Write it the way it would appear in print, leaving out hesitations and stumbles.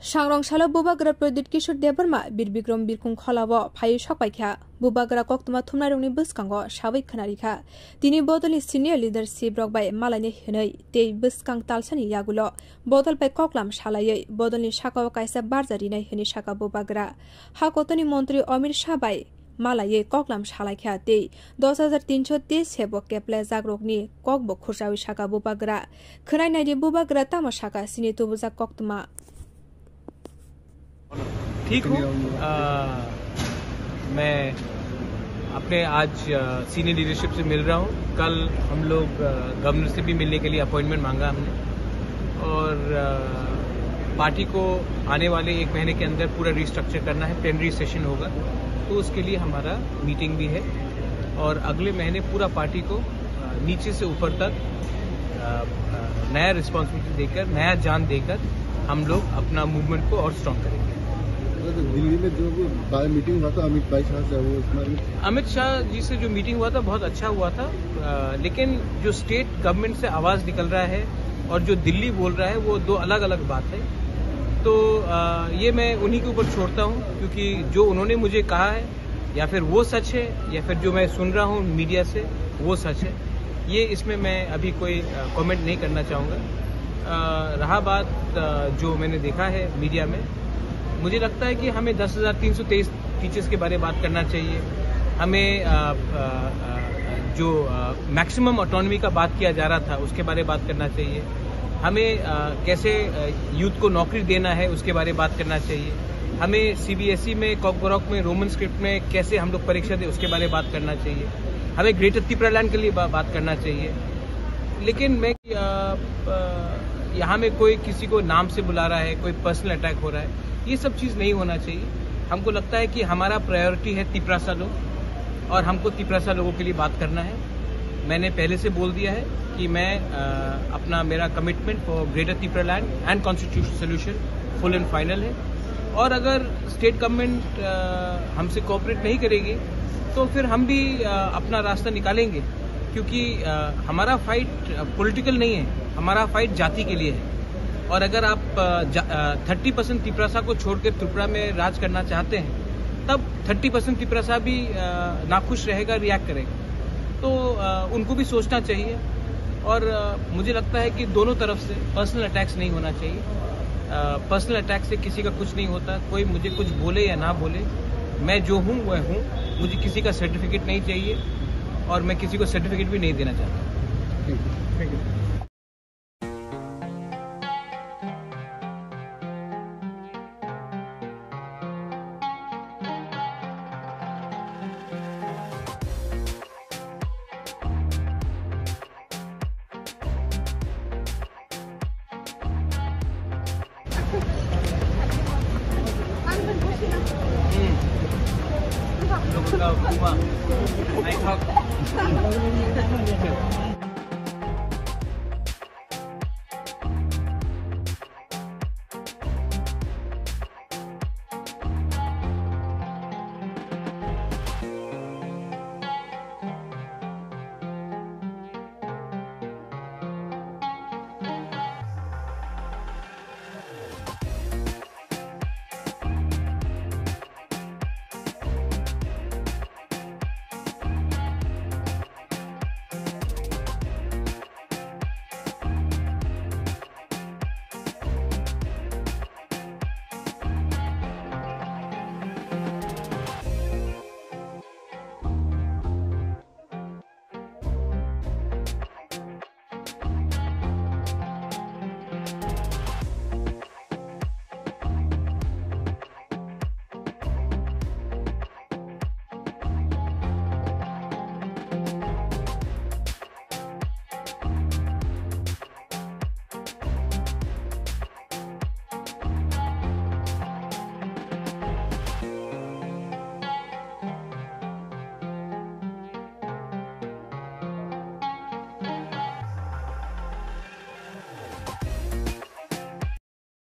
सांग्रांशाला बुबाग्रा प्रदीप किशोर देबरमा बिरबिक्रम बिरकुं खलाबो फाय सकबायखा बुबाग्रा कक्तमा थुमनारंनि बसकांगो साबै खोनारिखा दिनै बदलनि senior leadership रकबाय मालायनि हनै ते बसकां तालसानि यागुलो बदल बाय कक्लाम सालायै बदलनि साकाव कायसा बारजारिनाय हनै साका बुबाग्रा हाकतनि मन्त्री अमिर शाह बाय मालायै कक्लाम सालायखा ते 10,330 सेबो केप्ले जाग्रकनि ककबो खुरजाwi साका बुबाग्रा खोनायनायदि बुबाग्रा तामा साका सिनि तुबुजा कक्तमा ठीक हूँ। मैं अपने आज सीनियर लीडरशिप से मिल रहा हूँ। कल हम लोग गवर्नर से भी मिलने के लिए अपॉइंटमेंट मांगा हमने और पार्टी को आने वाले 1 महीने के अंदर पूरा रिस्ट्रक्चर करना है। प्लेनरी सेशन होगा तो उसके लिए हमारा मीटिंग भी है और अगले महीने पूरा पार्टी को नीचे से ऊपर तक नया रिस्पॉन्सिबिलिटी देकर, नया जान देकर हम लोग अपना मूवमेंट को और स्ट्रॉन्ग करेंगे। दिल्ली में जो मीटिंग हुआ था अमित शाह जी से जो मीटिंग हुआ था बहुत अच्छा हुआ था, लेकिन जो स्टेट गवर्नमेंट से आवाज निकल रहा है और जो दिल्ली बोल रहा है वो 2 अलग अलग बात है। तो ये मैं उन्हीं के ऊपर छोड़ता हूँ क्योंकि जो उन्होंने मुझे कहा है या फिर वो सच है या फिर जो मैं सुन रहा हूँ मीडिया से वो सच है, ये इसमें मैं अभी कोई कमेंट नहीं करना चाहूँगा। रहा बात जो मैंने देखा है मीडिया में, मुझे लगता है कि हमें 10,323 टीचर्स के बारे में बात करना चाहिए। हमें जो मैक्सिमम ऑटोनॉमी का बात किया जा रहा था उसके बारे में बात करना चाहिए। हमें कैसे यूथ को नौकरी देना है उसके बारे में बात करना चाहिए। हमें सीबीएसई में कॉकबोरॉक में रोमन स्क्रिप्ट में कैसे हम लोग परीक्षा दें उसके बारे में बात करना चाहिए। हमें ग्रेटर त्रिपुरालैंड के लिए बात करना चाहिए। लेकिन मैं यहाँ में कोई किसी को नाम से बुला रहा है, कोई पर्सनल अटैक हो रहा है, ये सब चीज़ नहीं होना चाहिए। हमको लगता है कि हमारा प्रायोरिटी है तिपरासा लोग और हमको तिपरासा लोगों के लिए बात करना है। मैंने पहले से बोल दिया है कि मैं अपना मेरा commitment for greater Tripuraland and constitution solution full and final है और अगर स्टेट गवर्नमेंट हमसे कोऑपरेट नहीं करेगी तो फिर हम भी अपना रास्ता निकालेंगे क्योंकि हमारा फाइट पॉलिटिकल नहीं है, हमारा फाइट जाति के लिए है। और अगर आप 30% तिपरासा को छोड़कर त्रिपुरा में राज करना चाहते हैं तब 30% तिपरासा भी नाखुश रहेगा, रिएक्ट करेगा। तो उनको भी सोचना चाहिए और मुझे लगता है कि दोनों तरफ से पर्सनल अटैक्स नहीं होना चाहिए। पर्सनल अटैक से किसी का कुछ नहीं होता। कोई मुझे कुछ बोले या ना बोले, मैं जो हूँ वह हूँ। मुझे किसी का सर्टिफिकेट नहीं चाहिए और मैं किसी को सर्टिफिकेट भी नहीं देना चाहता। Thank you. Look at that,